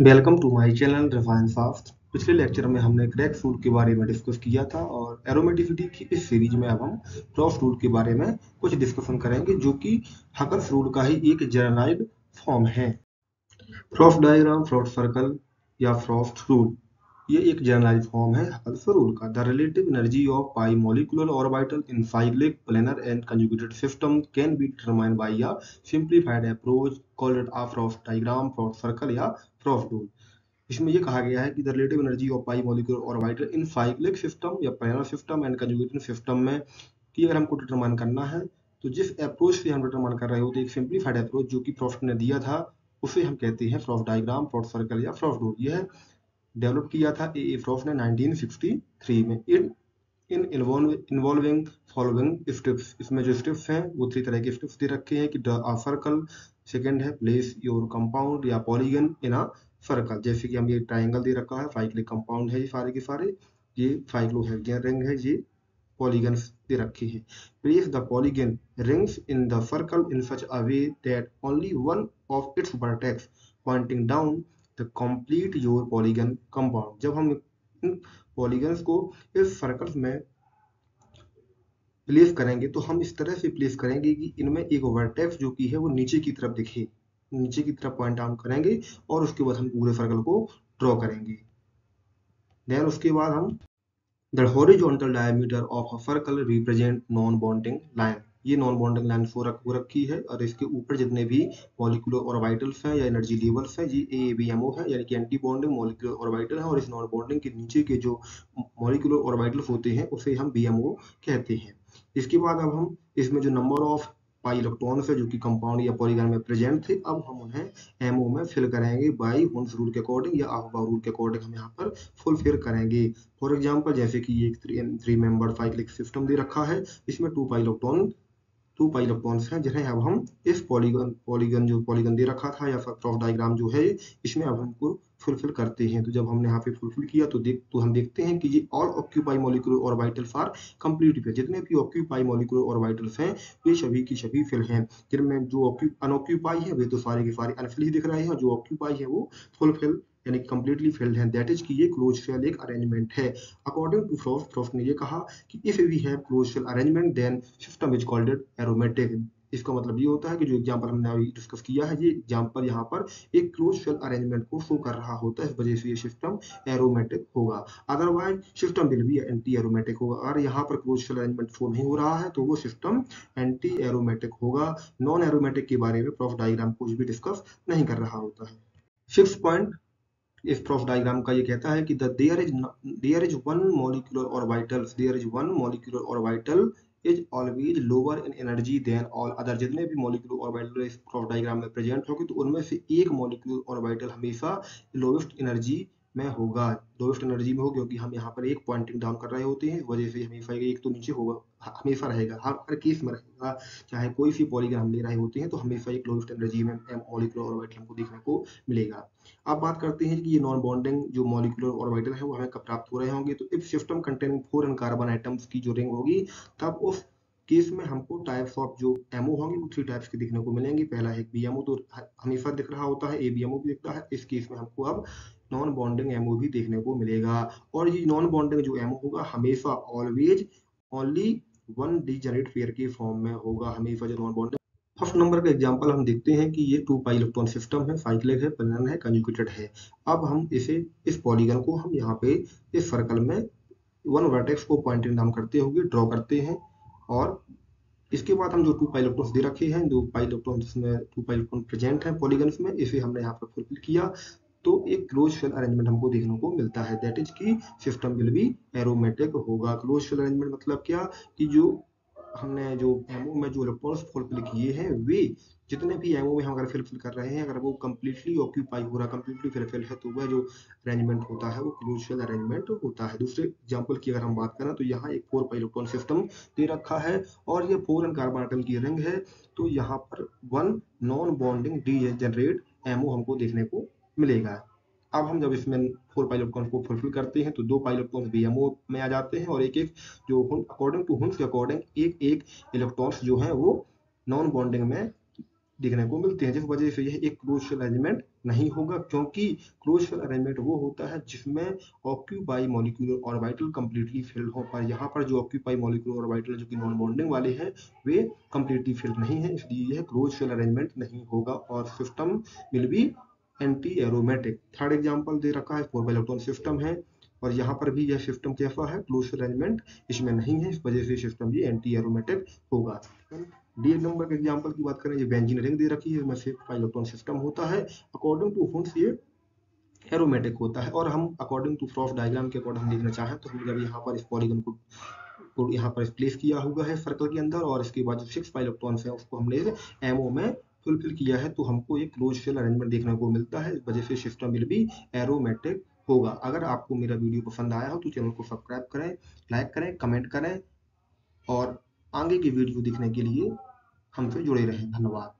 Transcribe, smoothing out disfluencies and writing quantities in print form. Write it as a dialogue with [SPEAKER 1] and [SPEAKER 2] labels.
[SPEAKER 1] Welcome to my channel refine fast. पिछले lecture में हमने क्रैक्स रूल के बारे में डिस्कस किया था और एरोमेटिसिटी की इस सीरीज में अब हम फ्रॉस्ट रूल के बारे में कुछ डिस्कशन करेंगे जो कि हकर्स रूल का ही एक जनरलाइज्ड फॉर्म है। फ्रॉस्ट डायग्राम, फ्रॉस्ट सर्कल या फ्रॉस्ट रूल ये एक जनरलाइज्ड फॉर्म है हकर्स रूल का। The relative energy of pi molecular orbital in cyclic planar and conjugated system can be determined by a simplified approach called a Frost diagram, Frost circle या Frost rule. इसमें ये कहा गया है कि the relative energy of pi molecular orbital in cyclic system या planar system and conjugated system में कि अगर हमको डिटरमाइन करना है तो जिस अप्रोच से हम डिटरमाइन कर रहे होते हैं, एक सिंप्लीफाइड अप्रोच जो कि फ्रॉस्ट ने दिया था, उसे हम कहते हैं फ्रॉस्ट डायग्राम, फ्रॉस्ट सर्कल या फ्रॉस्ट रूल। यह डेवलप किया था ए फ्रॉस्ट ने 1963 में। इन इन्वॉल्विंग फॉलोइंग स्टेप्स, इसमें जो स्टेप्स हैं वो 3 तरह के स्टेप्स दे रखे हैं कि द सर्कल, सेकंड है प्लेस योर कंपाउंड या पॉलीगन इन अ सर्कल। जैसे कि हम ये ट्राइंगल दे रखा है, साइक्लिक कंपाउंड है ये सारे के सारे, ये साइक्लोहेक्सेन रिंग है, ये पॉलीगन्स दे रखे हैं। Place the polygon rings in the circle in such a way that only one of its vertex pointing down the complete your polygon compound. जब हम इन पॉलीगन्स को इस सर्कल में प्लेस करेंगे तो हम इस तरह से प्लेस करेंगे कि इनमें एक वर्टेक्स जो कि है वो नीचे की तरफ दिखे, नीचे की तरफ पॉइंट डाउन करेंगे और उसके बाद हम पूरे सर्कल को ड्रॉ करेंगे। देन उसके बाद हम the horizontal diameter of a circle represent non bonding line. ये नॉन बॉन्डिंग लाइन हो रखी है और इसके ऊपर जितने भी मॉलिक्यूलर ऑर्बिटल्स हैं या एनर्जी लेवल्स हैं, ये ABMO है, यानी कि एंटी बॉन्डिंग मॉलिक्यूलर ऑर्बिटल है। और इस नॉन बॉन्डिंग के नीचे के जो मॉलिक्यूलर ऑर्बिटल्स होते हैं उसे हम BMO कहते हैं। इसके बाद अब हम इसमें जो नंबर ऑफ पाई इलेक्ट्रॉन्स है जो कि कंपाउंड या पॉलीगन में प्रेजेंट थे, अब हम उन्हें MO में फिल करेंगे बाई हुन्स रूल के अकॉर्डिंग या अहबा रूल के अकॉर्डिंग हम यहाँ पर फुलफिल करेंगे। फॉर एग्जाम्पल जैसे कि एक थ्री मेंबर साइक्लिक सिस्टम दे रखा है, इसमें टू पाई इलेक्ट्रॉन्स हैं जिन्हें अब हम इस पॉलीगन दे रखा था या क्रॉस डायग्राम जो है इसमें अब हमको फुलफिल करते हैं। तो जब हमने यहाँ पे फुलफिल किया तो हम देखते हैं कि ये all occupy molecular orbitals are complete. जितने भी ऑक्यूपाई मॉलिक्यूलर ऑर्बिटल्स हैं वे सभी की सभी फिल हैं। जिनमें जो अनऑक्यूपाई है वे तो सारे के सारे अनफिल ही दिख रहे हैं, जो ऑक्यूपाई है वो फुलफिल यानी कंप्लीटली फिल्ड है। दैट इज कि ये क्लोज शेल एक अरेंजमेंट है। अकॉर्डिंग टू फ्रॉस्ट ने ये कहा कि if we have close shell arrangement then system is called aromatic. इसका मतलब ये होता है कि जो एग्जांपल हमने अभी डिस्कस किया है, ये एग्जांपल यहाँ पर एक क्लोज शेल अरेंजमेंट को शो कर रहा होता है, इस वजह से ये सिस्टम एरोमेटिक होगा। Otherwise system will be anti aromatic होगा। अगर यहाँ पर क्लोज शेल अरेंजमेंट शो नहीं हो रहा है तो वो सिस्टम एंटी एरोमेटिक होगा। नॉन एरोमेटिक के बारे में फ्रॉस्ट डायग्राम कुछ भी डिस्कस नहीं कर रहा होता है। 6 पॉइंट इस फ्रॉस्ट डायग्राम का ये कहता है कि there is one molecular orbital, there is one molecular orbital is always lower in energy than all other. जितने भी मॉलिक्यूलर ऑर्बिटल इस फ्रॉस्ट डायग्राम में प्रेजेंट होगी तो उनमें से एक मॉलिक्यूलर ऑर्बिटल हमेशा लोवेस्ट एनर्जी में होगा। लोवेस्ट एनर्जी में हो क्योंकि हम यहाँ पर एक पॉइंटिंग डाउन कर रहे होते हैं, इस वजह से हमेशा एक तो नीचे होगा, हमेशा रहेगा, हर केस में रहेगा। चाहे कोई सी पॉलीगन हम ले रहे होते हैं तो हमेशा एक लोवेस्ट एनर्जी में मॉलिक्यूलर ऑर्बिटल हमको देखने को मिलेगा। अब बात करते हैं कि ये नॉन बॉन्डिंग जो मॉलिक्यूलर ऑर्बिटल है वो हमें कब प्राप्त हो रहे होंगे। तो if system containing 4 carbon atoms की जो रिंग होगी तब उस केस में हमको टाइप्स ऑफ जो एमओ होंगे वो 3 टाइप्स के दिखने को मिलेंगे। पहला है बीएमओ, तो हमेशा दिख रहा होता है, एबीएमओ भी दिखता है। इस केस में हमको अब नॉन बॉन्डिंग एमओ भी देखने को मिलेगा। और ये नॉन बॉन्डिंग जो एमओ होगा हमेशा always only one degenerate pair के फॉर्म में होगा, हमेशा जो नॉन बॉन्डिंग। फर्स्ट नंबर का एग्जांपल हम देखते हैं कि ये 2 पाई इलेक्ट्रॉन सिस्टम है, साइक्लिक है, प्लेनर है, कंजुगेटेड है। अब हम इस पॉलीगन को हम यहाँ पे इस सर्कल में वन वर्टेक्स को पॉइंटिंग डाउन करते हुए ड्रॉ करते हैं। और इसके बाद हम जो 2 पाई इलेक्ट्रॉन्स दे रखे हैं, 2 पाई इलेक्ट्रॉन जिसमें 2 पाई इलेक्ट्रॉन प्रेजेंट है पॉलीगन्स में, इसे हमने यहाँ पर फुलफिल किया तो एक क्लोज शेल अरेंजमेंट हमको देखने को मिलता है। दैट इज कि सिस्टम विल बी एरोमेटिक होगा। क्लोज शेल अरेंजमेंट मतलब क्या कि जो हमने जो एमओ में जो इलेक्ट्रॉन्स फुलफिल किए हैं वे जितने भी एमओ में हम अगर फिल कर रहे हैं, अगर वो कंप्लीटली ऑक्यूपाई हो रहा, कंप्लीटली फिल है, तो वह जो अरेंजमेंट होता है वो क्लोज शेल अरेंजमेंट होता है। दूसरे एग्जांपल की अगर हम बात करें तो यहाँ एक 4 पाई इलेक्ट्रॉन सिस्टम दे रखा है और ये 4 कार्बन एटम की रिंग है। तो यहाँ पर one non bonding degenerate MO हमको देखने को मिलेगा। अब हम जब इसमें 4 पाई इलेक्ट्रॉन को फुलफिल करते हैं तो 2 पाई इलेक्ट्रॉन बीएमओ में आ जाते हैं और एक एक जो अकॉर्डिंग टू हुन्स के अकॉर्डिंग एक एक इलेक्ट्रॉन्स जो हैं वो नॉन बॉन्डिंग में देखने को मिलते हैं, जिस वजह से यह एक क्लोज शेल अरेंजमेंट नहीं होगा, क्योंकि क्लोज शेल अरेंजमेंट वो होता है जिसमें occupy molecular orbital completely filled हो, पर यहाँ पर जो ऑक्यूपाई मॉलिक्यूलर ऑर्बिटल जो कि नॉन बॉन्डिंग वाले हैं वे कंप्लीटली फिल्ड नहीं है, इसलिए यह क्लोज शेल अरेंजमेंट नहीं होगा और system will be anti aromatic. Third example दे रखा है 4 इलेक्ट्रॉन सिस्टम है और यहाँ पर भी यह सिस्टम कैसा है, क्लोज शेल अरेंजमेंट इसमें नहीं है, इस वजह से सिस्टम ये एंटी एरोमेटिक होगा। डी नंबर के एग्जांपल की बात करें, ये बेंजीन रिंग दे रखी है, इसमें से 5 इलेक्ट्रॉन सिस्टम होता है, अकॉर्डिंग टू हुंस ये एरोमेटिक होता है। और हम अकॉर्डिंग टू फ्रॉस्ट डायग्राम के अकॉर्डिंग देखना चाहें तो हम जब यहाँ पर इस पॉलीगन को यहाँ पर प्लेस किया हुआ है सर्कल के अंदर और इसके बाद जो 6 इलेक्ट्रॉन्स है उसको हमने एमओ में फुलफिल किया है, तो हमको एक क्लोज शेल अरेंजमेंट देखने को मिलता है, इस वजह से सिस्टम विल बी एरोमेटिक होगा। अगर आपको मेरा वीडियो पसंद आया हो तो चैनल को सब्सक्राइब करें, लाइक करें, कमेंट करें और आगे की वीडियो देखने के लिए हमसे जुड़े रहें। धन्यवाद।